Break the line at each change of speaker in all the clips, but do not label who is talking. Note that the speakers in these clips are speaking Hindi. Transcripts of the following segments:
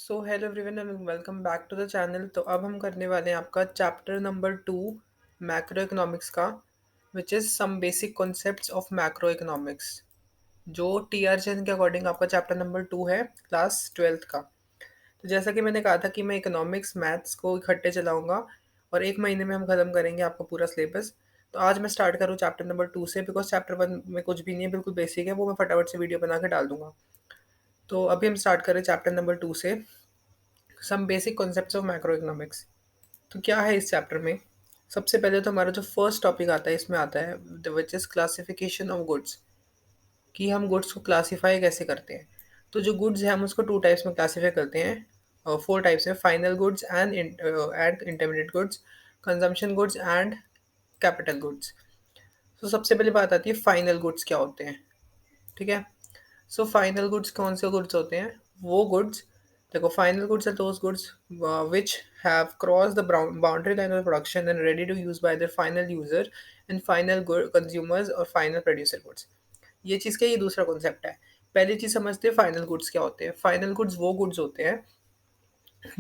So hello everyone and welcome back to the channel. तो अब हम करने वाले हैं आपका चैप्टर नंबर 2 मैक्रो इकोनॉमिक्स का, which is some basic concepts of macro economics, जो टी आर जैन के अकॉर्डिंग आपका चैप्टर नंबर 2 है, क्लास 12th का। तो जैसा कि मैंने कहा था कि मैं इकोनॉमिक्स मैथ्स को इकट्ठे चलाऊंगा और एक महीने में हम ख़त्म करेंगे आपका पूरा सिलेबस। तो आज मैं स्टार्ट करूँ चैप्टर नंबर 2 से, बिकॉज चैप्टर 1 में कुछ भी नहीं है, बिल्कुल बेसिक है, वो मैं फटाफट से वीडियो बना के डाल दूंगा। तो अभी हम स्टार्ट करें चैप्टर नंबर 2 से, some basic concepts of macro economics. तो क्या है इस चैप्टर में? सबसे पहले तो हमारा जो फर्स्ट टॉपिक आता है इसमें आता है which is classification of goods, कि हम गुड्स को क्लासीफाई कैसे करते हैं। तो जो गुड्स है हम उसको टू टाइप्स में क्लासीफाई करते हैं, फोर टाइप्स में: final goods and intermediate goods, consumption goods and capital goods. तो सबसे पहले बात आती है फाइनल गुड्स क्या होते हैं। ठीक है। सो फाइनल गुड्स कौन से गुड्स होते हैं? वो गुड्स, देखो, final goods are those goods which have crossed the boundary line of production and ready to use by their final user and final good consumers और final producer goods। ये चीज़ क्या, ये दूसरा कॉन्सेप्ट है। पहली चीज़ समझते हैं फाइनल गुड्स क्या होते हैं। फाइनल गुड्स वो गुड्स होते हैं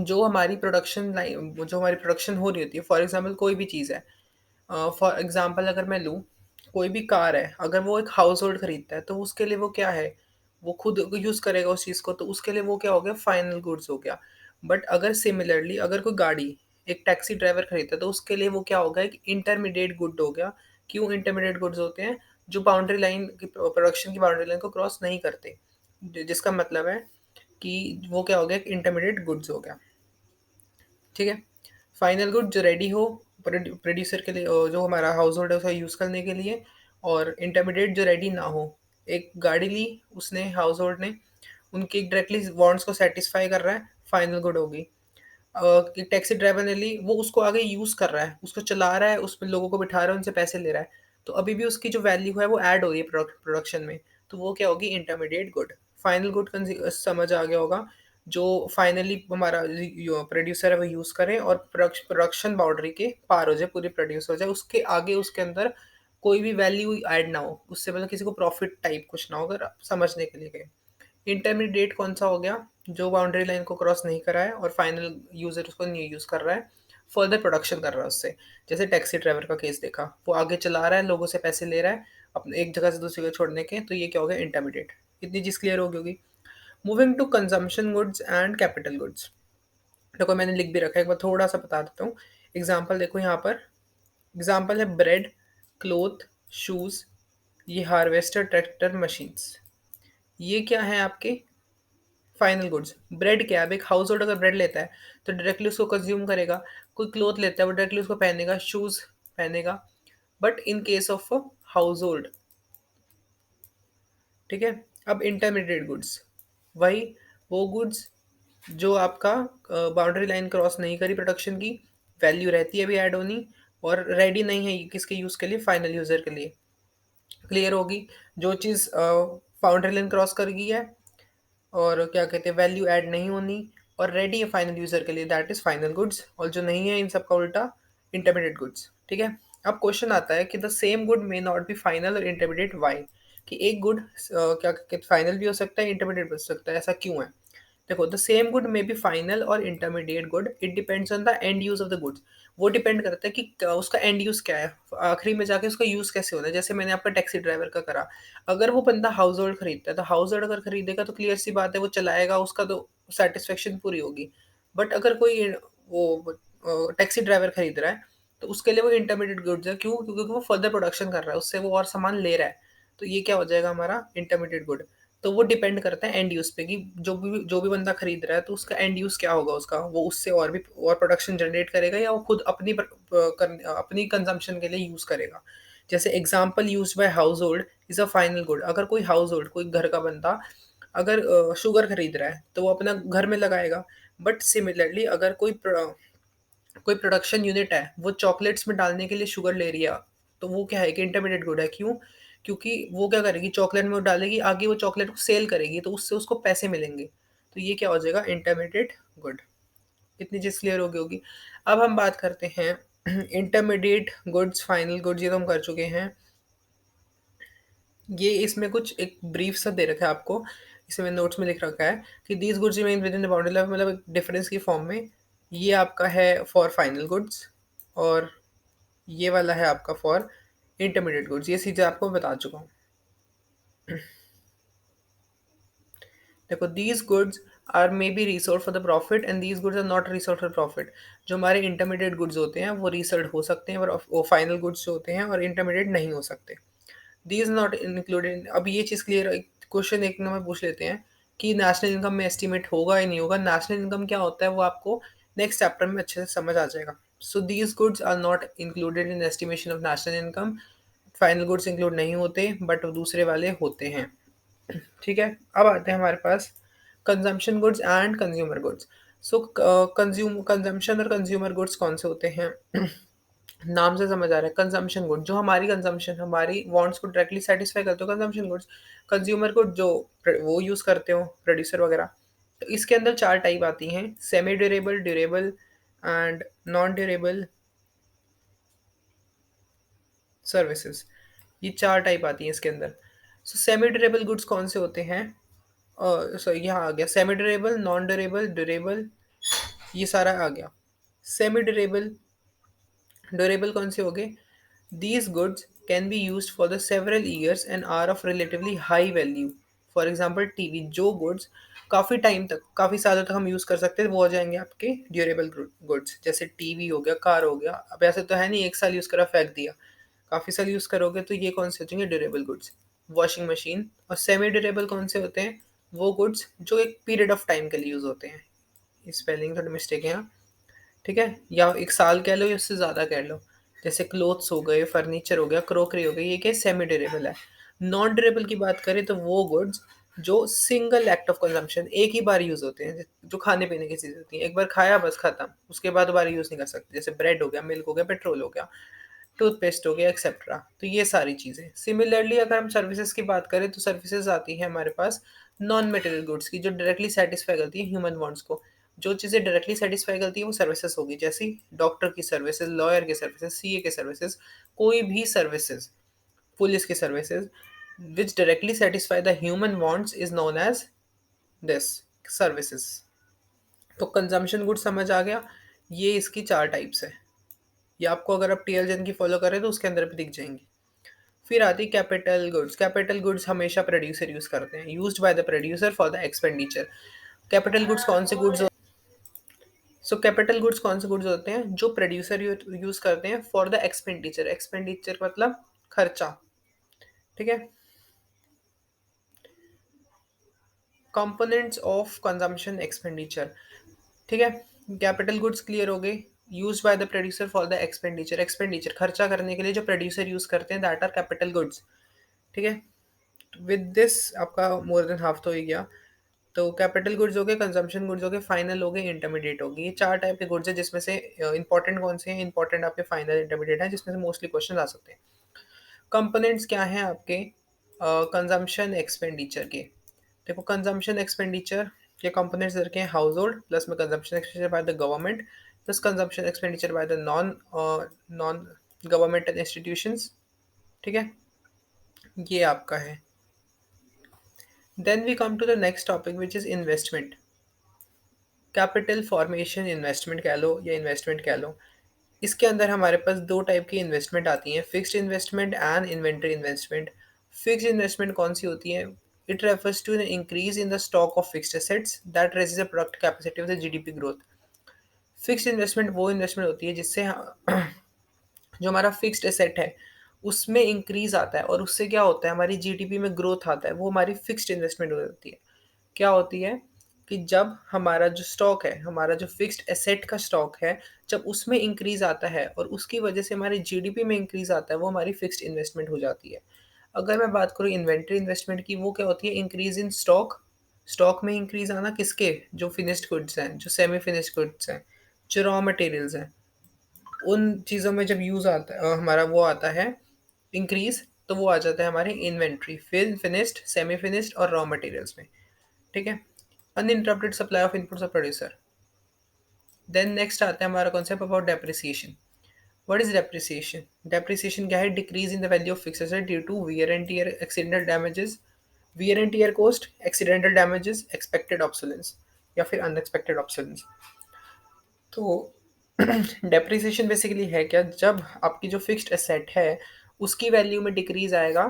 जो हमारी प्रोडक्शन लाइन, जो हमारी प्रोडक्शन हो रही होती है। फॉर एग्जांपल कोई भी चीज़ है, फॉर एग्जांपल अगर मैं लूँ, कोई भी कार है, अगर वो एक हाउस होल्ड खरीदता है तो उसके लिए वो क्या है, वो खुद यूज़ करेगा उस चीज़ को, तो उसके लिए वो क्या हो गया, फाइनल गुड्स हो गया। बट अगर सिमिलरली अगर कोई गाड़ी एक टैक्सी ड्राइवर खरीदता है तो उसके लिए वो क्या होगा, एक इंटरमीडिएट गुड हो गया। क्यों इंटरमीडिएट गुड्स होते हैं? जो बाउंड्री लाइन की, प्रोडक्शन की बाउंड्री लाइन को क्रॉस नहीं करते, जिसका मतलब है कि वो क्या हो गया, एक इंटरमीडिएट गुड्स हो गया। ठीक है। फाइनल गुड जो रेडी हो प्रोड्यूसर के लिए, जो हमारा हाउस होल्ड है उसका यूज़ करने के लिए। और इंटरमीडिएट जो रेडी ना हो, एक गाड़ी ली उसने, हाउस होल्ड ने, उनकी डायरेक्टली वांट्स को सेटिस्फाई कर रहा है, फाइनल गुड होगी। कि टैक्सी ड्राइवर ने ली, वो उसको आगे यूज़ कर रहा है, उसको चला रहा है, उसमें लोगों को बिठा रहा है, उनसे पैसे ले रहा है, तो अभी भी उसकी जो वैल्यू है वो ऐड हो रही है प्रोडक्शन में, तो वो क्या होगी, इंटरमीडिएट गुड। फाइनल गुड समझ आ गया होगा, जो फाइनली हमारा प्रोड्यूसर है वो यूज़ करे और प्रोडक्शन बाउंड्री के पार हो जाए, पूरी प्रोड्यूस हो जाए, उसके आगे उसके अंदर कोई भी वैल्यू ऐड ना हो, उससे मतलब किसी को प्रॉफिट टाइप कुछ ना हो, अगर आप समझने के लिए गए। इंटरमीडिएट कौन सा हो गया? जो बाउंड्री लाइन को क्रॉस नहीं करा है और फाइनल यूजर उसको नहीं यूज कर रहा है, फर्दर प्रोडक्शन कर रहा है उससे। जैसे टैक्सी ड्राइवर का केस देखा, वो आगे चला रहा है, लोगों से पैसे ले रहा है अपने एक जगह से दूसरी जगह छोड़ने के, तो ये क्या हो गया, इंटरमीडिएट। इतनी चीज क्लियर हो गई होगी। Moving to consumption goods and capital goods. देखो मैंने लिख भी रखा है, एक बार थोड़ा सा बता देता हूँ। एग्जाम्पल देखो यहाँ पर, एग्जाम्पल है ब्रेड, क्लोथ, शूज, ये हार्वेस्टर, ट्रैक्टर, मशीन्स। ये क्या है आपके फाइनल गुड्स। ब्रेड क्या है? अब एक हाउस होल्ड अगर ब्रेड लेता है तो डायरेक्टली उसको कंज्यूम करेगा। कोई क्लोथ लेता है वो डायरेक्टली उसको पहनेगा, शूज पहनेगा। But in case of house hold, ठीक है। अब इंटरमीडिएट गुड्स, वही वो गुड्स जो आपका बाउंड्री लाइन क्रॉस नहीं करी प्रोडक्शन की, वैल्यू रहती है अभी ऐड होनी, और रेडी नहीं है किसके यूज के लिए, फाइनल यूजर के लिए। क्लियर होगी? जो चीज़ बाउंड्री लाइन क्रॉस कर गई है और क्या कहते हैं, वैल्यू ऐड नहीं होनी और रेडी है फाइनल यूजर के लिए, दैट इज फाइनल गुड्स। और जो नहीं है इन सब का उल्टा, इंटरमीडिएट गुड्स। ठीक है। अब क्वेश्चन आता है कि the same good may not be final और इंटरमीडिएट, वाई? कि एक गुड क्या कहते हैं, फाइनल भी हो सकता है, इंटरमीडिएट भी हो सकता है, ऐसा क्यों है? देखो, the same good may be final और intermediate good, it depends on the end use of the goods. वो डिपेंड करता है कि उसका एंड यूज क्या है, आखिरी में जाके उसका यूज कैसे होना है। जैसे मैंने आपका टैक्सी ड्राइवर का करा, अगर वो बंदा हाउस होल्ड खरीदता है तो हाउस होल्ड अगर खरीदेगा तो क्लियर सी बात है वो चलाएगा, उसका तो सेटिस्फेक्शन पूरी होगी। बट अगर कोई वो टैक्सी ड्राइवर खरीद रहा है तो उसके लिए वो इंटरमीडिएट गुड्स है। क्यों? क्योंकि वो फर्दर प्रोडक्शन कर रहा है, उससे वो और सामान ले रहा है, तो ये क्या हो जाएगा हमारा, इंटरमीडिएट गुड। तो वो डिपेंड करता है एंड यूज पे, कि जो भी बंदा खरीद रहा है तो उसका एंड यूज क्या होगा, उसका वो उससे और भी और प्रोडक्शन जनरेट करेगा या वो खुद अपनी कंजम्पशन के लिए यूज करेगा। जैसे example used by house hold is a final good. अगर कोई हाउस होल्ड, कोई घर का बंदा अगर शुगर खरीद रहा है तो वो अपना घर में लगाएगा। बट सिमिलरली अगर कोई प्रोडक्शन यूनिट है, वो चॉकलेट्स में डालने के लिए शुगर ले रही है, तो वो क्या है कि इंटरमीडिएट गुड है। क्यों? क्योंकि वो क्या करेगी, चॉकलेट में वो डालेगी, आगे वो चॉकलेट को सेल करेगी, तो उससे उसको पैसे मिलेंगे, तो ये क्या हो जाएगा, इंटरमीडिएट गुड। इतनी चीज़ क्लियर हो गई होगी। अब हम बात करते हैं इंटरमीडिएट गुड्स, फाइनल गुड्स, ये तो हम कर चुके हैं। ये इसमें कुछ एक ब्रीफ सा दे रखा है आपको, इसे मैंने नोट्स में लिख रखा है कि these goods remain with in the boundary line, मतलब डिफरेंस की फॉर्म में। ये आपका है फॉर फाइनल गुड्स, और ये वाला है आपका फॉर इंटरमीडिएट गुड्स। ये चीज़ें आपको बता चुका हूँ। देखो, these goods are may be resold for the profit and these goods are not resold for profit. जो हमारे इंटरमीडिएट गुड्स होते हैं वो रीसोल्ड हो सकते हैं, और वो फाइनल गुड्स जो होते हैं और इंटरमीडिएट नहीं हो सकते। These not included. अब ये चीज़ क्लियर, क्वेश्चन एक नंबर पूछ लेते हैं कि नेशनल इनकम में एस्टिमेट होगा या नहीं होगा। नेशनल इनकम क्या होता है वो आपको नेक्स्ट चैप्टर में अच्छे से समझ आ जाएगा। So these goods are not included in estimation of national income. Final goods include नहीं होते, बट दूसरे वाले होते हैं। ठीक है, अब आते हैं हमारे पास consumption goods and consumer goods. So consumption और कंज्यूमर गुड्स कौन से होते हैं? नाम से समझ आ रहा है। कंजम्पशन गुड जो हमारी कंजम्पशन, हमारी वांट्स को डायरेक्टली सेटिस्फाई करते हो, कंजम्पशन गुड्स। कंज्यूमर गुड जो वो यूज़ करते हो प्रोड्यूसर वगैरह। तो इसके अंदर चार टाइप आती हैं: semi durable, durable and non durable services. ये चार टाइप आती हैं इसके अंदर। सो सेमी ड्यूरेबल गुड्स कौन से होते हैं? सो यहाँ आ गया semi durable, non durable, durable, ये सारा आ गया। सेमी ड्यूरेबल, ड्यूरेबल कौन से हो गए? These goods can be use for the several years and are of relatively high value. For example TV, जो गुड्स काफ़ी टाइम तक, काफ़ी सालों तक हम यूज़ कर सकते हैं, वो हो जाएंगे आपके ड्यूरेबल गुड्स। जैसे टीवी हो गया, कार हो गया। अब ऐसे तो है नहीं एक साल यूज़ करा फेंक दिया, काफ़ी साल यूज़ करोगे तो ये कौन से हो जाएंगे? Durable goods. Washing machine. और सेमी ड्यूरेबल कौन से होते हैं? वो गुड्स जो एक पीरियड ऑफ टाइम के लिए यूज़ होते हैं। स्पेलिंग थोड़ी मिस्टेक है यहाँ। ठीक है, या एक साल कह लो या उससे ज़्यादा कह लो। जैसे क्लोथ्स हो गए, फर्नीचर हो गया, क्रोकरी हो गई, ये क्या सेमी ड्यूरेबल है। नॉन ड्यूरेबल की बात करें तो वो गुड्स जो सिंगल एक्ट ऑफ कंजम्पशन, एक ही बार यूज़ होते हैं, जो खाने पीने की चीज़ होती है, एक बार खाया बस खत्म, उसके बाद दोबारा यूज़ नहीं कर सकते। जैसे ब्रेड हो गया, मिल्क हो गया, पेट्रोल हो गया, टूथपेस्ट हो गया, एक्सेट्रा। तो ये सारी चीज़ें। सिमिलरली अगर हम सर्विसेज की बात करें तो सर्विसेज आती है हमारे पास नॉन मटेरियल गुड्स की, जो डायरेक्टली सेटिस्फाई करती है ह्यूमन वांट्स को। जो चीज़ें डायरेक्टली सेटिस्फाई करती है वो सर्विसेज होगी, जैसे डॉक्टर की सर्विसेज, लॉयर की सर्विसेज, सीए की सर्विसेज, कोई भी सर्विसेज, पुलिस की services which directly satisfy the human wants is known as this services. तो कंजम्पशन गुड्स समझ आ गया। ये इसकी चार टाइप्स है। ये आपको अगर आप टीएलजेन की फॉलो करें तो उसके अंदर भी दिख जाएंगी। फिर आती कैपिटल गुड्स। कैपिटल गुड्स हमेशा प्रोड्यूसर यूज करते हैं, used by the producer for the expenditure. Capital goods कौन से गुड्स? सो कैपिटल गुड्स कौन से गुड्स होते हैं जो प्रोड्यूसर यूज करते हैं फॉर द एक्सपेंडिचर। एक्सपेंडिचर मतलब खर्चा। ठीक है, कंपोनेंट्स ऑफ कंजम्पशन एक्सपेंडिचर। ठीक है, कैपिटल गुड्स क्लियर हो गए। Use by the producer for the expenditure, expenditure खर्चा करने के लिए जो प्रोड्यूसर यूज करते हैं, दैट आर कैपिटल गुड्स। ठीक है, विद दिस आपका मोर देन हाफ तो हो ही गया। तो कैपिटल गुड्स हो गए, कंजम्पशन गुड्स हो गए, फाइनल हो गए, इंटरमीडिएट हो गए। ये चार टाइप के गुड्स है, जिसमें से इंपॉर्टेंट कौन से हैं? इंपॉर्टेंट आपके फाइनल, इंटरमीडिएट हैं, जिसमें से मोस्टली क्वेश्चन आ सकते हैं। कंपोनेंट्स क्या हैं आपके कंजम्पशन एक्सपेंडिचर के? देखो, कंजम्पशन एक्सपेंडिचर के कंपोनेंट्स रखे हैं हाउस होल्ड, प्लस में consumption expenditure by the government, plus consumption expenditure by the non governmental institutions. ठीक है, ये आपका है। Then we come to the next topic which is investment. Capital formation investment कह लो या इन्वेस्टमेंट कह लो। इसके अंदर हमारे पास दो टाइप की इन्वेस्टमेंट आती हैं: fixed investment and inventory investment. Fixed investment कौन सी होती है? It refers to an increase in the stock of fixed assets that raises the product capacity of the GDP growth. Fixed investment वो इन्वेस्टमेंट होती है जिससे जो हमारा फिक्स्ड एसेट है उसमें इंक्रीज आता है, और उससे क्या होता है, हमारी जीडीपी में ग्रोथ आता है। वो हमारी फिक्स्ड इन्वेस्टमेंट हो जाती है। क्या होती है कि जब हमारा जो स्टॉक है, हमारा जो फिक्स्ड एसेट का स्टॉक है, जब उसमें इंक्रीज आता है और उसकी वजह से हमारी जीडीपी में इंक्रीज आता है, वो हमारी फिक्स्ड इन्वेस्टमेंट हो जाती है। अगर मैं बात करूँ इन्वेंट्री इन्वेस्टमेंट की, वो क्या होती है? Increase in stock. स्टॉक में इंक्रीज आना किसके? जो फिनिश्ड गुड्स हैं, जो सेमी फिनिश्ड गुड्स हैं, जो रॉ मटेरियल्स हैं, उन चीज़ों में जब यूज़ आता है हमारा वो आता है इंक्रीज, तो वो आ जाता है हमारे इन्वेंट्री, फिर फिनिश्ड, सेमी फिनिश्ड और रॉ मटेरियल्स में। ठीक है, uninterrupted supply of inputs of producer. Then next आता है हमारा concept about depreciation. What is depreciation? Depreciation क्या है? Decrease in the value of fixed asset due to wear and tear, accidental damages wear and tear cost, accidental damages, expected obsolescence या फिर अनएक्सपेक्टेड ऑब्सोलेंस। तो डेप्रिसिएशन बेसिकली है क्या, जब आपकी जो फिक्स्ड एसेट है उसकी वैल्यू में डिक्रीज आएगा,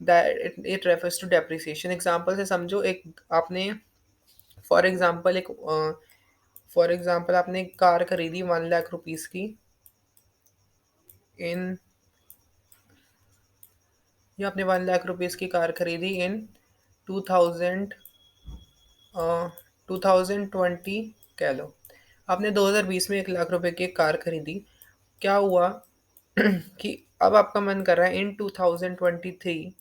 that it refers to depreciation. Example से समझो, एक आपने फॉर एग्जांपल एक फॉर एग्जांपल आपने एक कार खरीदी 1 लाख रुपीस की इन या आपने 1 लाख रुपीस की कार खरीदी इन 2000 2020 कह लो। आपने 2020 में 1 लाख रुपए की एक कार खरीदी। क्या हुआ कि अब आपका मन कर रहा है इन 2023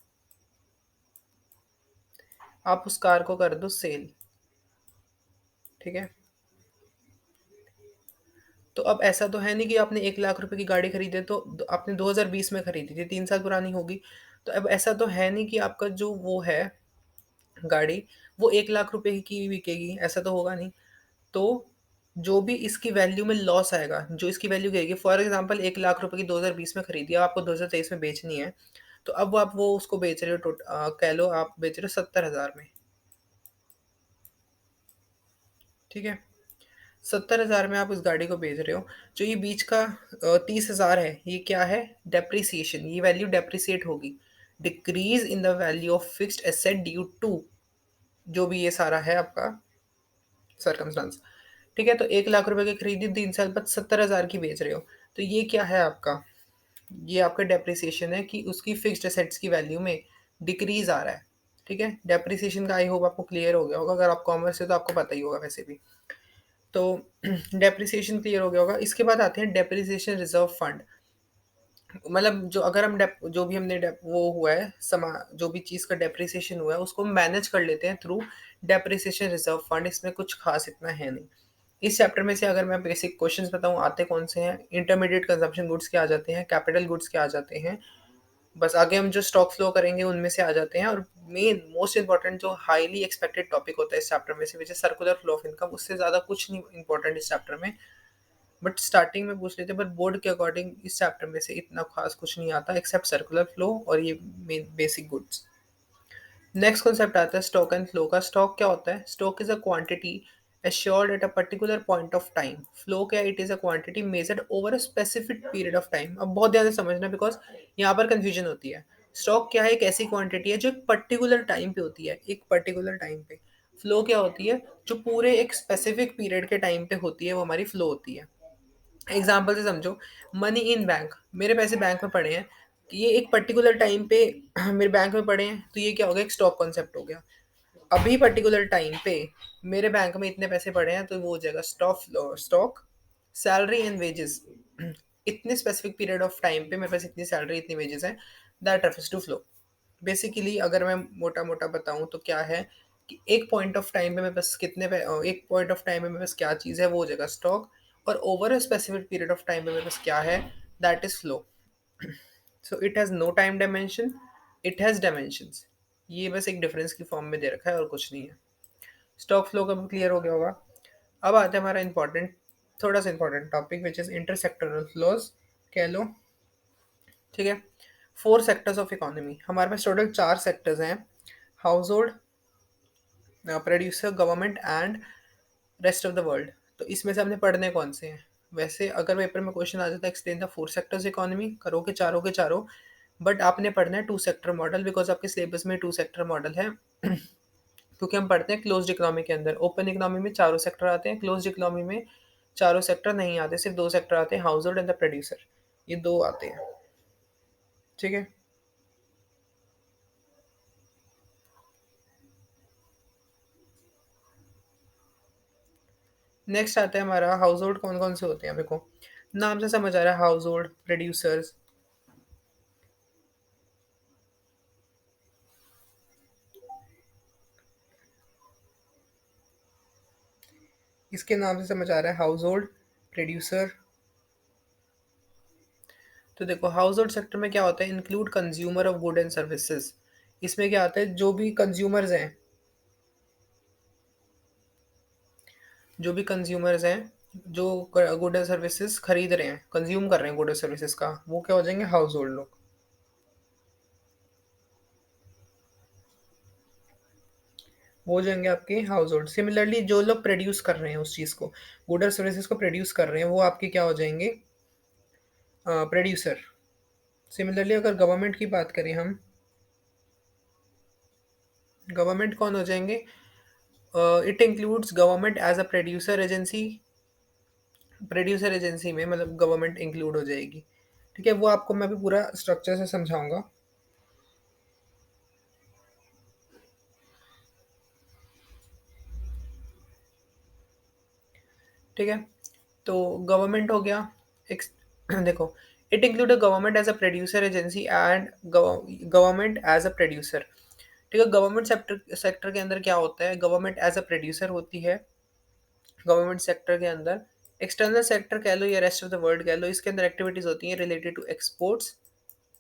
आप उस कार को कर दो सेल। ठीक है, तो अब ऐसा तो है नहीं कि आपने 1 लाख रुपए की गाड़ी खरीदी है, तो आपने 2020 में खरीदी थी, 3 साल पुरानी होगी। तो अब ऐसा तो है नहीं कि आपका जो वो है गाड़ी, वो 1 लाख रुपए की बिकेगी, ऐसा तो होगा नहीं। तो जो भी इसकी वैल्यू में लॉस आएगा, जो इसकी वैल्यू गिरेगी, फॉर एग्जांपल 1 लाख रुपए की 2020 में खरीदी, अब आपको 2023 में बेचनी है। तो अब आप वो उसको बेच रहे हो कह लो आप बेच रहे हो 70 हज़ार में। ठीक है, 70 हज़ार में आप उस गाड़ी को बेच रहे हो। जो ये बीच का 30 हज़ार है, ये क्या है, डेप्रिसिएशन, ये वैल्यू डेप्रिसिएट होगी। Decrease in the value of fixed asset due to, जो भी ये सारा है आपका सर्कमस्टांस। ठीक है, तो 1 लाख रुपए की खरीदी, 3 साल बाद 70 हज़ार की बेच रहे हो। तो ये क्या है आपका, ये आपका डेप्रिसिएशन है कि उसकी फिक्स्ड एसेट्स की वैल्यू में डिक्रीज आ रहा है। ठीक है, डेप्रिसिएशन का आई होप आपको क्लियर हो गया होगा, अगर आप कॉमर्स से तो आपको पता ही होगा वैसे भी। तो डेप्रिसिएशन क्लियर हो गया होगा। इसके बाद आते हैं डेप्रिसिएशन रिजर्व फंड। मतलब जो अगर हम जो भी हमने वो हुआ है जो भी चीज़ का डेप्रिसिएशन हुआ है उसको मैनेज कर लेते हैं थ्रू डेप्रिसिएशन रिजर्व फंड। इसमें कुछ खास इतना है नहीं। इस चैप्टर में से अगर मैं बेसिक क्वेश्चंस बताऊं आते कौन से हैं, इंटरमीडिएट कंजम्पशन गुड्स के आ जाते हैं, कैपिटल गुड्स के आ जाते हैं, बस आगे हम जो स्टॉक फ्लो करेंगे उनमें से आ जाते हैं। और मेन मोस्ट इंपॉर्टेंट जो हाईली एक्सपेक्टेड टॉपिक होता है इस चैप्टर में से, which is circular flow of income, उससे ज़्यादा कुछ नहीं इंपॉर्टेंट इस चैप्टर में। बट स्टार्टिंग में पूछ लेते हैं, बट बोर्ड के अकॉर्डिंग इस चैप्टर में से इतना खास कुछ नहीं आता एक्सेप्ट सर्कुलर फ्लो और ये main basic goods. Next concept आता है स्टॉक एंड फ्लो का। स्टॉक क्या होता है, stock is a quantity assured at a particular point of time। Flow क्या है, it is a quantity measured over a specific period of time. अब बहुत ध्यान से समझना बिकॉज यहाँ पर कंफ्यूजन होती है। स्टॉक क्या है, एक ऐसी क्वांटिटी है जो एक पर्टिकुलर टाइम पे होती है, एक पर्टिकुलर टाइम पे। फ्लो क्या होती है, जो पूरे एक स्पेसिफिक पीरियड के टाइम पे होती है, वो हमारी फ्लो होती है। एग्जाम्पल से समझो, मनी इन बैंक, मेरे पैसे बैंक में पड़े हैं, ये एक पर्टिकुलर टाइम पे मेरे बैंक में पड़े हैं, तो ये क्या हो गया, एक स्टॉक कॉन्सेप्ट हो गया। अभी पर्टिकुलर टाइम पे मेरे बैंक में इतने पैसे पड़े हैं, तो वो हो जाएगा स्टॉक। सैलरी एंड वेजेस, इतने स्पेसिफिक पीरियड ऑफ टाइम पे मेरे पास इतनी सैलरी इतनी वेजेस हैं, that refers to flow. Basically अगर मैं मोटा मोटा बताऊं तो क्या है कि एक पॉइंट ऑफ टाइम पे मेरे पास एक पॉइंट ऑफ टाइम पे मेरे पास क्या चीज़ है, वो हो जाएगा स्टॉक। और over a specific period of time पे मेरे पास क्या है, that is flow. So it has no time dimension, it has dimensions. ये बस एक डिफरेंस की फॉर्म में दे रखा है और कुछ नहीं है। स्टॉक फ्लो का भी क्लियर हो गया होगा। अब आता है हमारा इंपॉर्टेंट, थोड़ा सा important topic which is intersectoral flows कह लो। ठीक है, 4 सेक्टर्स ऑफ इकोनॉमी, हमारे पास टोटल 4 सेक्टर्स हैं, household, producer, government and rest of the world. तो इसमें से हमने पढ़ने कौन से हैं, वैसे अगर पेपर में क्वेश्चन आ जाता है एक्सप्लेन द 4 सेक्टर्स इकोनॉमी, करोगे चारों के चारों। बट आपने पढ़ना है 2 सेक्टर मॉडल, बिकॉज आपके सिलेबस में 2 सेक्टर मॉडल है। क्योंकि हम पढ़ते हैं क्लोज्ड इकोनॉमी के अंदर, ओपन इकोनॉमी में चारों सेक्टर आते हैं, क्लोज्ड इकोनॉमी में चारों सेक्टर नहीं आते, सिर्फ 2 सेक्टर आते हैं, household and the producer, ये दो आते हैं। ठीक है, नेक्स्ट आता है हमारा हाउस होल्ड कौन कौन से होते हैं। देखो नाम से समझ आ रहा है, हाउस होल्ड, प्रोड्यूसर्स। इसके नाम से समझ आ रहा है हाउस होल्ड, प्रोड्यूसर। तो देखो हाउस होल्ड सेक्टर में क्या होता है, include consumer of good and services. इसमें क्या आता है, जो भी कंज्यूमर्स हैं, जो भी कंज्यूमर्स हैं, जो गुड एंड सर्विसेज खरीद रहे हैं, कंज्यूम कर रहे हैं गुड एंड सर्विसेज का, वो क्या हो जाएंगे, हाउस होल्ड लोग। वो हो जाएंगे आपके हाउस होल्ड। सिमिलरली जो लोग प्रोड्यूस कर रहे हैं उस चीज़ को, गुड और सर्विसेज को प्रोड्यूस कर रहे हैं, वो आपके क्या हो जाएंगे, प्रोड्यूसर। सिमिलरली अगर गवर्नमेंट की बात करें हम, गवर्नमेंट कौन हो जाएंगे, it includes government as a producer agency. Producer agency में मतलब गवर्नमेंट इंक्लूड हो जाएगी। ठीक है, वो आपको मैं भी पूरा स्ट्रक्चर से समझाऊंगा। ठीक है, तो गवर्नमेंट हो गया एक देखो, it include a government as a producer agency and government as a producer. ठीक है, गवर्नमेंट सेक्टर सेक्टर के अंदर क्या होता है, गवर्नमेंट एज अ प्रोड्यूसर होती है गवर्नमेंट सेक्टर के अंदर। एक्सटर्नल सेक्टर कह लो या रेस्ट ऑफ द वर्ल्ड कह लो, इसके अंदर एक्टिविटीज होती हैं related to exports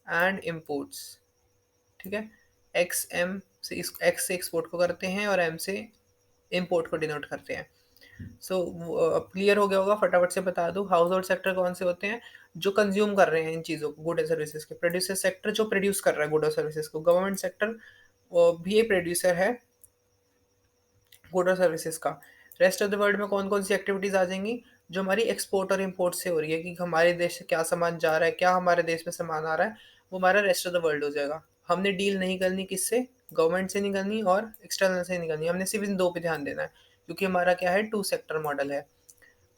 and imports. ठीक है, एक्स एम से इस एक्स से एक्सपोर्ट को करते हैं और एम से इम्पोर्ट को डिनोट करते हैं। सो क्लियर हो गया होगा, फटाफट से बता दूं, हाउस होल्ड सेक्टर कौन से होते हैं, जो कंज्यूम कर रहे हैं इन चीज़ों को, गुड एंड सर्विसेज के। प्रोड्यूसर सेक्टर जो प्रोड्यूस कर रहा है गुड और सर्विसेज को। गवर्नमेंट सेक्टर भी एक प्रोड्यूसर है गुड और सर्विसेज का। रेस्ट ऑफ द वर्ल्ड में कौन कौन सी एक्टिविटीज आ जाएंगी, जो हमारी एक्सपोर्ट और इम्पोर्ट से हो रही है, कि हमारे देश से क्या सामान जा रहा है, क्या हमारे देश में सामान आ रहा है, वो हमारा रेस्ट ऑफ द वर्ल्ड हो जाएगा। हमने डील नहीं करनी किससे, गवर्नमेंट से नहीं करनी और एक्सटर्नल से नहीं करनी, हमने सिर्फ इन दो पे ध्यान देना है, क्योंकि हमारा क्या है, टू सेक्टर मॉडल है।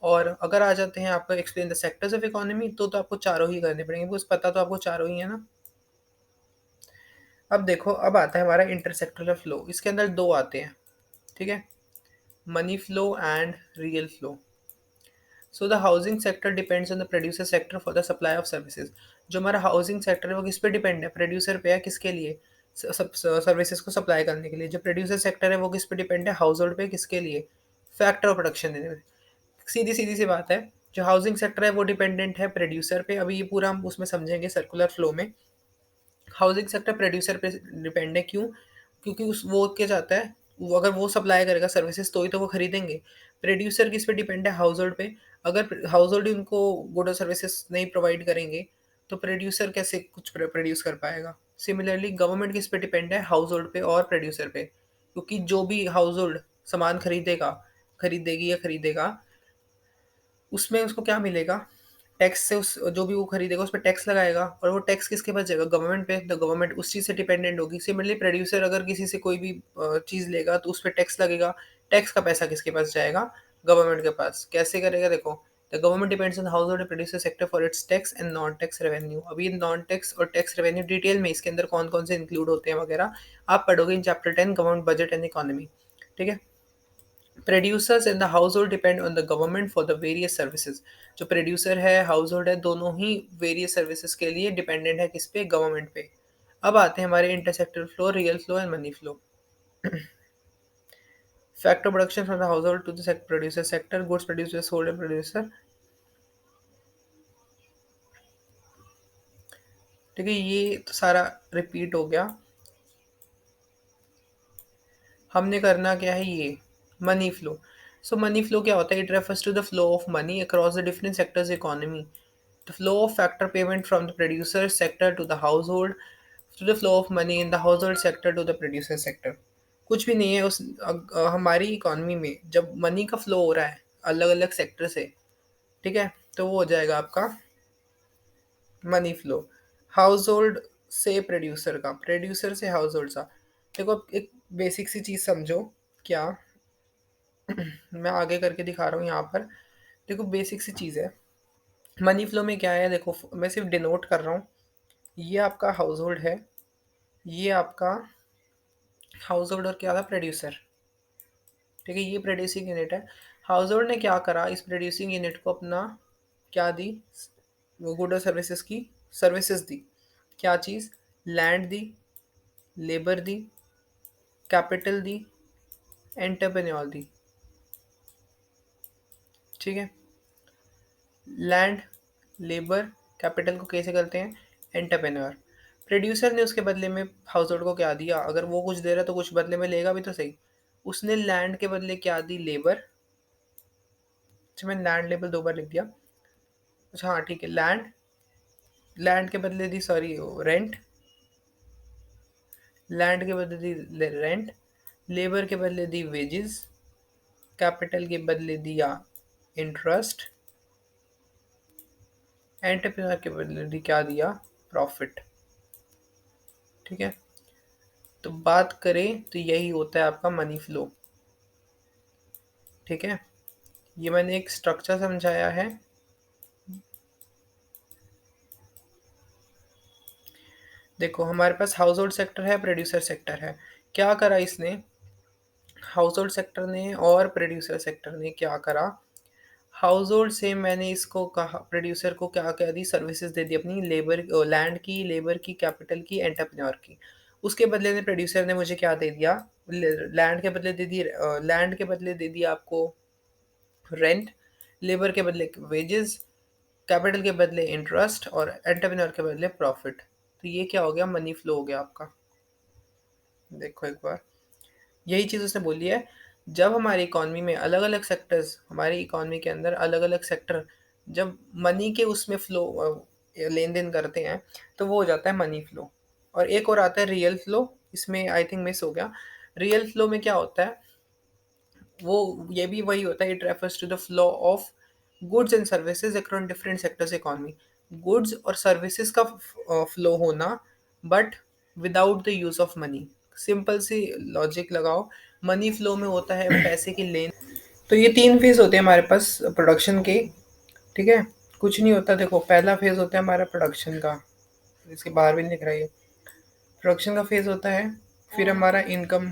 और अगर आ जाते हैं आपको explain the sectors of economy, तो आपको चारों ही करने पड़ेंगे, बिकॉज पता तो आपको चारों ही है ना। अब देखो, अब आता है हमारा इंटरसेक्टरल फ्लो, इसके अंदर दो आते हैं। ठीक है, money flow and real flow. So the housing sector depends on the producer sector for the supply of services. जो हमारा हाउसिंग सेक्टर है वो किस पे डिपेंड है, प्रोड्यूसर पे है, किसके लिए, सर्विसेज को सप्लाई करने के लिए। जो प्रोड्यूसर सेक्टर है वो किस पे डिपेंड है, हाउस होल्ड पे, किसके लिए, फैक्टर ऑफ प्रोडक्शन देने में। सीधी सीधी सी बात है, जो हाउसिंग सेक्टर है वो डिपेंडेंट है प्रोड्यूसर पे। अभी ये पूरा हम उसमें समझेंगे सर्कुलर फ्लो में। हाउसिंग सेक्टर प्रोड्यूसर पे डिपेंड है, क्यों, क्योंकि उस वो क्या चाहता है, वो अगर वो सप्लाई करेगा सर्विसेज तो ही तो वो खरीदेंगे। प्रोड्यूसर किस पे डिपेंड है, हाउस होल्ड पे। अगर हाउस होल्ड उनको गुड और सर्विसेज नहीं प्रोवाइड करेंगे तो प्रोड्यूसर कैसे कुछ प्रोड्यूस कर पाएगा। सिमिलरली गवर्नमेंट किस पे डिपेंड है, हाउस होल्ड पे और प्रोड्यूसर पे, क्योंकि जो भी हाउस होल्ड सामान खरीदेगा, खरीदेगी या खरीदेगा, उसमें उसको क्या मिलेगा, टैक्स से। उस जो भी वो खरीदेगा उस पर टैक्स लगाएगा, और वो टैक्स किसके पास जाएगा, गवर्नमेंट पे। द गवर्नमेंट उस चीज़ से डिपेंडेंट होगी। सिमिलरली प्रोड्यूसर अगर किसी से कोई भी चीज़ लेगा तो उस पर टैक्स लगेगा। टैक्स का पैसा किसके पास जाएगा, गवर्नमेंट के पास। कैसे करेगा, देखो, the government depends on house hold producer sector for its tax and non tax revenue. अभी नॉन टैक्स और टैक्स रेवेन्यू डिटेल में इसके अंदर कौन कौन से इंक्लूड होते हैं वगैरह आप पढ़ोगे in chapter 10 government budget and economy. ठीक है, producers in the house hold depend on the government for the various services. जो प्रोड्यूसर है, हाउस होल्ड है, दोनों ही वेरियस सर्विसेज के लिए डिपेंडेंट है किस पे, गवर्नमेंट पे। अब आते हैं हमारे intersector flow, real flow and money flow. Factor production from the household to the producer sector, goods producer sold and producer. ठीक है, ये तो सारा रिपीट हो गया। हमने करना क्या है, ये money flow. So money flow क्या होता है, it refers to the flow of money across the different sectors economy. The flow of factor payment from the producer sector to the household, to the flow of money in the household sector to the producer sector। कुछ भी नहीं है उस हमारी इकोनॉमी में जब मनी का फ्लो हो रहा है अलग अलग सेक्टर से, ठीक है, तो वो हो जाएगा आपका मनी फ्लो। हाउस होल्ड से प्रोड्यूसर का, प्रोड्यूसर से हाउस होल्ड का। देखो, अब एक बेसिक सी चीज़ समझो, क्या, मैं आगे करके दिखा रहा हूँ यहाँ पर। देखो, बेसिक सी चीज़ है, मनी फ्लो में क्या है, देखो मैं सिर्फ डिनोट कर रहा हूँ। ये आपका हाउस होल्ड है, ये आपका हाउस होल्ड और क्या था, प्रोड्यूसर। ठीक है, ये प्रोड्यूसिंग यूनिट है। हाउस होल्ड ने क्या करा, इस प्रोड्यूसिंग यूनिट को अपना क्या दी, वो गुड और सर्विसेज की सर्विसेज दी। क्या चीज़, लैंड दी, लेबर दी, कैपिटल दी, एंटरप्रेन्योर दी। ठीक है, लैंड, लेबर, कैपिटल को कैसे करते हैं, एंटरप्रेन्योर। प्रोड्यूसर ने उसके बदले में हाउस होल्ड को क्या दिया, अगर वो कुछ दे रहा है तो कुछ बदले में लेगा भी तो सही। उसने लैंड के बदले क्या दी, लेबर। अच्छा, मैंने लैंड लेबर दो बार लिख दिया। अच्छा हाँ ठीक है, लैंड, लैंड के बदले दी, सॉरी, रेंट, लैंड के बदले दी रेंट, लेबर के बदले दी वेजेस, कैपिटल के बदले दिया इंटरेस्ट, एंटरप्रेन्योर के बदले दी क्या दिया, प्रॉफिट। ठीक है, तो बात करें तो यही होता है आपका मनी फ्लो। ठीक है, ये मैंने एक स्ट्रक्चर समझाया है। देखो हमारे पास हाउस होल्ड सेक्टर है, प्रोड्यूसर सेक्टर है। क्या करा इसने, हाउस होल्ड सेक्टर ने और प्रोड्यूसर सेक्टर ने क्या करा, हाउस होल्ड से मैंने इसको कहा, प्रोड्यूसर को क्या क्या दी, सर्विसेज दे दी अपनी, लेबर लैंड की, लेबर की, कैपिटल की, एंटरप्रेन्योर की। उसके बदले में प्रोड्यूसर ने मुझे क्या दे दिया, लैंड के बदले दे दी, लैंड के बदले दे दिया आपको रेंट, लेबर के बदले वेजेस, कैपिटल के बदले इंटरेस्ट और एंटरप्रेन्योर के बदले प्रॉफिट। तो ये क्या हो गया, मनी फ्लो हो गया आपका। देखो एक बार, यही चीज़ उसने बोली है, जब हमारी इकॉनमी में अलग अलग सेक्टर्स, हमारी इकॉनमी के अंदर अलग अलग सेक्टर जब मनी के उसमें फ्लो लेन देन करते हैं तो वो हो जाता है मनी फ्लो। और एक और आता है रियल फ्लो, इसमें आई थिंक मिस हो गया। रियल फ्लो में क्या होता है, वो ये भी वही होता है, it refers to the flow of goods and services across different sectors economy. Goods और सर्विसेज का फ्लो होना, but without the use of money. Simple सी लॉजिक लगाओ, मनी फ्लो में होता है पैसे की लेन। तो ये तीन फेज होते हैं हमारे पास प्रोडक्शन के। ठीक है, कुछ नहीं होता, देखो पहला फेज होता है हमारा प्रोडक्शन का, इसके बाहर भी नहीं लिख रहा है ये, प्रोडक्शन का फेज होता है। फिर हमारा इनकम,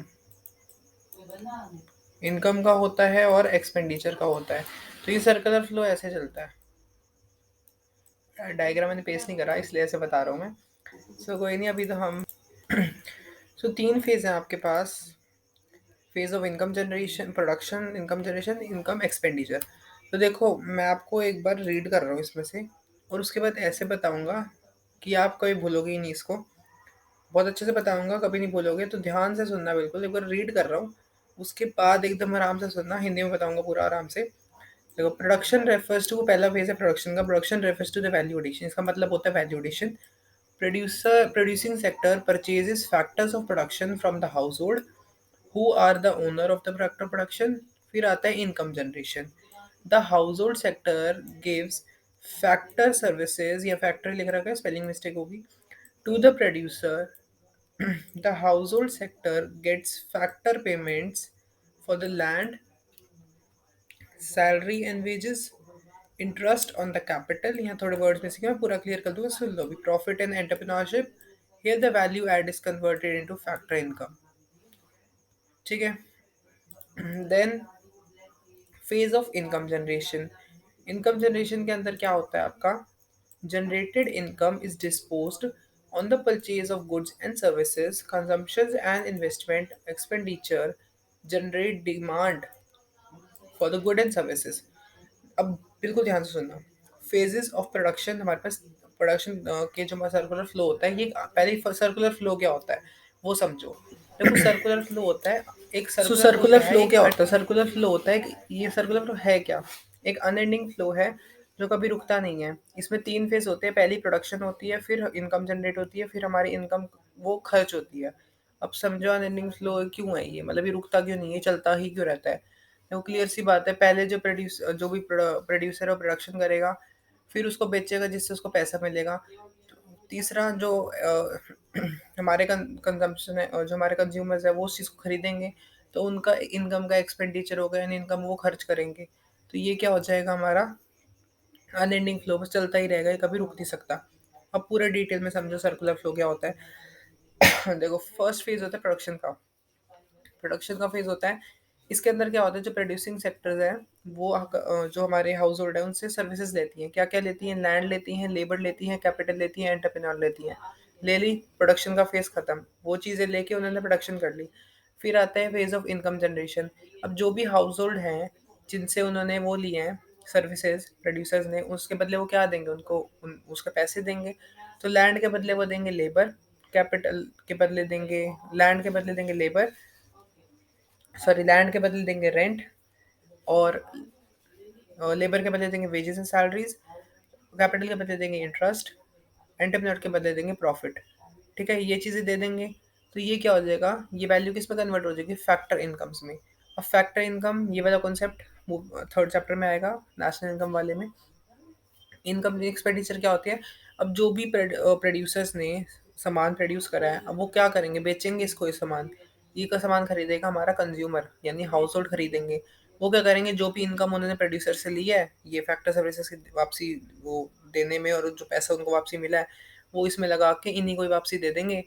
इनकम का होता है और एक्सपेंडिचर का होता है। तो ये सर्कुलर फ्लो ऐसे चलता है। डायग्राम मैंने पेस्ट नहीं करा इसलिए ऐसे बता रहा हूँ मैं। सो कोई नहीं, अभी तो हम सो तीन फेज हैं आपके पास, phase of income generation, production, income generation, income expenditure. तो देखो मैं आपको एक बार रीड कर रहा हूँ इसमें से, और उसके बाद ऐसे बताऊंगा कि आप कभी भूलोगे ही नहीं इसको। बहुत अच्छे से बताऊंगा, कभी नहीं भूलोगे, तो ध्यान से सुनना। बिल्कुल एक बार रीड कर रहा हूँ, उसके बाद एकदम आराम से सुनना, हिंदी में बताऊंगा पूरा आराम से। देखो प्रोडक्शन रेफर्स टू, पहला फेज है प्रोडक्शन का, production refers to the value addition, इसका मतलब होता है value addition. Producer, producing sector purchases factors of production from the household who are the owner of the factor production. फिर आता है income generation, the household sector gives factor services, या फैक्टर लिख रखा है, स्पेलिंग मिस्टेक होगी, to the producer. The household sector gets factor payments for the land, salary and wages, interest on the capital, यहाँ थोड़े वर्ड्स में सीखे, मैं पूरा क्लियर कर दूंगा, सुन लो भी। Profit and entrepreneurship, here the value add is converted into factor income। ठीक है, then phase of income generation. Income generation के अंदर क्या होता है आपका, generated income is disposed on the purchase of goods and services, consumptions and investment expenditure generate demand for the good and services। अब बिल्कुल ध्यान से सुनना, फेजेस ऑफ प्रोडक्शन, हमारे पास प्रोडक्शन के जो हमारा सर्कुलर फ्लो होता है, ये पहले सर्कुलर फ्लो क्या होता है वो समझो। देखो सर्कुलर फ्लो होता है, एक सर्कुलर फ्लो क्या होता है, सर्कुलर फ्लो होता है ये सर्कुलर फ्लो है क्या, एक अनएंडिंग फ्लो है जो कभी रुकता नहीं है। इसमें तीन फेज होते हैं, पहली प्रोडक्शन होती है, फिर इनकम जनरेट होती है, फिर हमारी इनकम वो खर्च होती है। अब समझो अनएंडिंग फ्लो क्यों है ये, मतलब ये रुकता क्यों नहीं है, चलता ही क्यों रहता है। वो क्लियर सी बात है, पहले जो भी प्रोड्यूसर और प्रोडक्शन करेगा, फिर उसको बेचेगा जिससे उसको पैसा मिलेगा। तीसरा जो हमारे कंजम्पशन है, और जो हमारे कंज्यूमर्स है वो उस चीज़ को खरीदेंगे, तो उनका इनकम का एक्सपेंडिचर होगा, यानी इनकम वो खर्च करेंगे। तो ये क्या हो जाएगा हमारा अनएंडिंग फ्लो, बस चलता ही रहेगा, ये कभी रुक नहीं सकता। अब पूरे डिटेल में समझो सर्कुलर फ्लो क्या होता है। देखो फर्स्ट फेज होता है प्रोडक्शन का, प्रोडक्शन का फेज होता है, इसके अंदर क्या होता है, जो प्रोड्यूसिंग सेक्टर्स हैं वो जो हमारे हाउस होल्ड है उनसे सर्विसेज लेती हैं। क्या क्या लेती हैं, लैंड लेती हैं, लेबर लेती हैं, कैपिटल लेती हैं, एंटरप्रेन्योर लेती हैं। ले ली, प्रोडक्शन का फेज खत्म, वो चीज़ें लेके उन्होंने प्रोडक्शन कर ली। फिर आता है फेज ऑफ इनकम जनरेशन। अब जो भी हाउस होल्ड हैं जिनसे उन्होंने वो लिए हैं सर्विसेज प्रोड्यूसर्स ने, उसके बदले वो क्या देंगे उनको, उसके पैसे देंगे। तो लैंड के बदले वो देंगे लेबर, कैपिटल के बदले देंगे, लैंड के बदले देंगे लेबर, सॉरी लैंड के बदले देंगे रेंट, और लेबर के बदले देंगे वेजेस एंड सैलरीज, कैपिटल के बदले देंगे इंटरेस्ट, एंटरप्रेन्योर के बदले देंगे प्रॉफिट। ठीक है, ये चीज़ें दे देंगे। तो ये क्या हो जाएगा, ये वैल्यू किस में कन्वर्ट हो जाएगी, फैक्टर इनकम्स में। अब फैक्टर इनकम ये वाला कॉन्सेप्ट थर्ड चैप्टर में आएगा, नेशनल इनकम वाले में। इनकम एक्सपेंडिचर क्या होती है, अब जो भी प्रोड्यूसर्स ने सामान प्रोड्यूस करा है, अब वो क्या करेंगे, बेचेंगे इसको, इस सामान, ये का सामान खरीदेगा हमारा कंज्यूमर यानी हाउस होल्ड खरीदेंगे। वो क्या करेंगे, जो भी इनकम उन्होंने प्रोड्यूसर से लिया है ये फैक्टर सर्विसेज की वापसी वो देने में, और जो पैसा उनको वापसी मिला है वो इसमें लगा के इन्हीं को ही वापसी दे देंगे,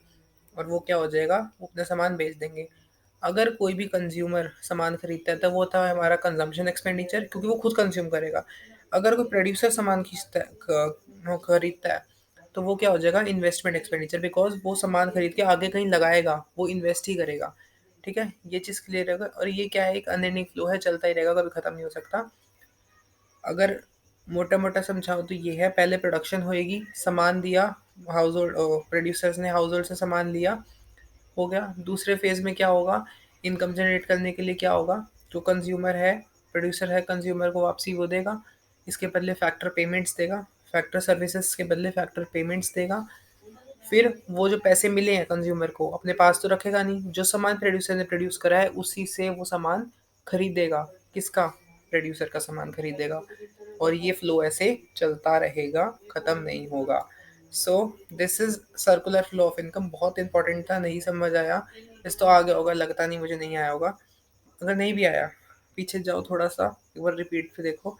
और वो क्या हो जाएगा, वो अपना सामान बेच देंगे। अगर कोई भी कंज्यूमर सामान खरीदता है तो वो था हमारा कंजम्पशन एक्सपेंडिचर, क्योंकि वो खुद कंज्यूम करेगा। अगर कोई प्रोड्यूसर सामान खींचता है, खरीदता है, तो वो क्या हो जाएगा, इन्वेस्टमेंट एक्सपेंडिचर, बिकॉज वो सामान खरीद के आगे कहीं लगाएगा, वो इन्वेस्ट ही करेगा। ठीक है, ये चीज़ क्लियर होगा। और ये क्या है, एक अनएंडिंग फ्लो है, चलता ही रहेगा, कभी ख़त्म नहीं हो सकता। अगर मोटा मोटा समझाओ तो ये है, पहले प्रोडक्शन होएगी, सामान दिया, हाउस होल्ड प्रोड्यूसर्स ने हाउस होल्ड से सामान लिया, हो गया। दूसरे फेज में क्या होगा, इनकम जनरेट करने के लिए क्या होगा, जो कंज्यूमर है, प्रोड्यूसर है, कंज्यूमर को वापसी वो देगा, इसके बदले फैक्टर पेमेंट्स देगा, फैक्टर सर्विसेज के बदले फैक्टर पेमेंट्स देगा। फिर वो जो पैसे मिले हैं कंज्यूमर को अपने पास तो रखेगा नहीं, जो सामान प्रोड्यूसर ने प्रोड्यूस करा है उसी से वो सामान खरीदेगा, किसका, प्रोड्यूसर का सामान खरीदेगा। और ये फ्लो ऐसे चलता रहेगा, ख़त्म नहीं होगा। So this is circular flow of income, बहुत इंपॉर्टेंट था, नहीं समझ आया इस तो आ गया होगा, लगता नहीं मुझे नहीं आया होगा। अगर नहीं भी आया, पीछे जाओ थोड़ा सा, एक बार रिपीट पे देखो,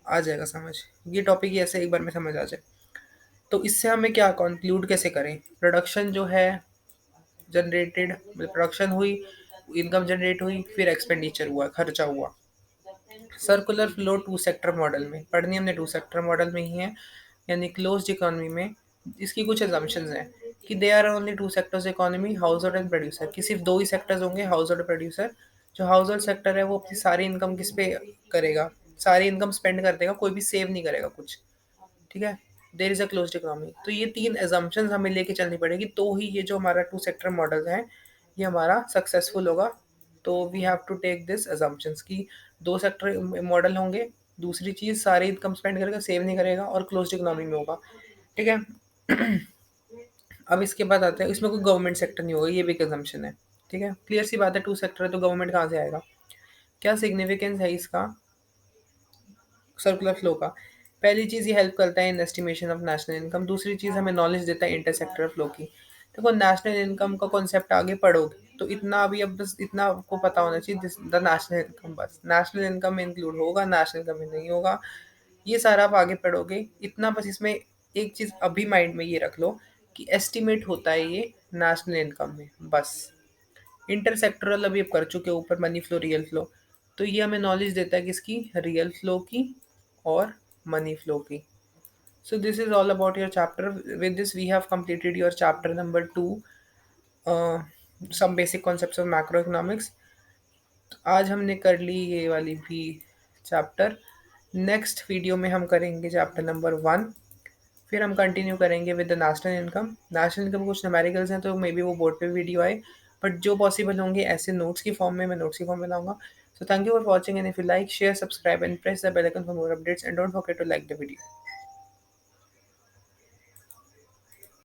आ जाएगा समझ। ये टॉपिक ही ऐसे एक बार में समझ आ जाए। तो इससे हमें क्या कंक्लूड कैसे करें, प्रोडक्शन जो है जनरेटेड, प्रोडक्शन हुई, इनकम जनरेट हुई, फिर एक्सपेंडिचर हुआ, खर्चा हुआ। Circular flow two sector model में पढ़नी हमने, टू सेक्टर मॉडल में ही है, यानी क्लोज्ड इकोनॉमी में। इसकी कुछ एजम्पशंस हैं कि they are only two sectors economy, household and producer, कि सिर्फ दो ही सेक्टर्स होंगे, हाउस होल्ड प्रोड्यूसर। जो हाउस होल्ड सेक्टर है वो अपनी सारी इनकम किस पे करेगा, सारी इनकम स्पेंड कर देगा, कोई भी सेव नहीं करेगा कुछ। ठीक है, there is a closed economy. तो ये तीन एजम्पशंस हमें लेके चलनी पड़ेगी, तो ही ये जो हमारा टू सेक्टर मॉडल है ये हमारा सक्सेसफुल होगा। तो we have to take this assumptions की दो सेक्टर मॉडल होंगे, दूसरी चीज़ सारी इनकम स्पेंड करेगा, सेव नहीं करेगा, और क्लोज्ड इकोनॉमी में होगा। ठीक है। अब इसके बाद आते हैं, इसमें कोई गवर्नमेंट सेक्टर नहीं होगा, ये भी एक एजम्पशन है। ठीक है, क्लियर सी बात है, टू सेक्टर है तो गवर्नमेंट कहाँ से आएगा। क्या सिग्निफिकेंस है इसका सर्कुलर फ्लो का, पहली चीज़ ये हेल्प करता है इन एस्टिमेशन ऑफ नेशनल इनकम, दूसरी चीज़ हमें नॉलेज देता है इंटरसेक्टर फ्लो की। देखो नेशनल इनकम का कॉन्सेप्ट आगे पढ़ोगे तो इतना अभी, अब बस इतना आपको पता होना चाहिए, दिस द नेशनल इनकम, बस नेशनल इनकम में इंक्लूड होगा, नेशनल इनकम में नहीं होगा। ये सारा आप आगे पढ़ोगे, इतना बस इसमें एक चीज़ अभी माइंड में ये रख लो कि एस्टिमेट होता है ये नेशनल इनकम में, बस। इंटरसेक्टरल अभी आप कर चुके हो, ऊपर मनी फ्लो, रियल फ्लो, तो ये हमें नॉलेज देता है किसकी, रियल फ्लो की और मनी फ्लो की। So this is all about your chapter. With this, we have completed your chapter number 2, uh, some basic concepts of macroeconomics. तो आज हमने कर ली ये वाली भी चैप्टर। नेक्स्ट वीडियो में हम करेंगे चैप्टर नंबर 1, फिर हम कंटिन्यू करेंगे with the national income. National income कुछ न्यूमेरिकल्स हैं तो मे बी वो बोर्ड पे वीडियो आए, बट जो पॉसिबल होंगे ऐसे नोट्स की फॉर्म में, मैं नोट्स की फॉर्म में लाऊंगा। So thank you for watching, and if you like, share, subscribe and press the bell icon for more updates, and don't forget to like the video.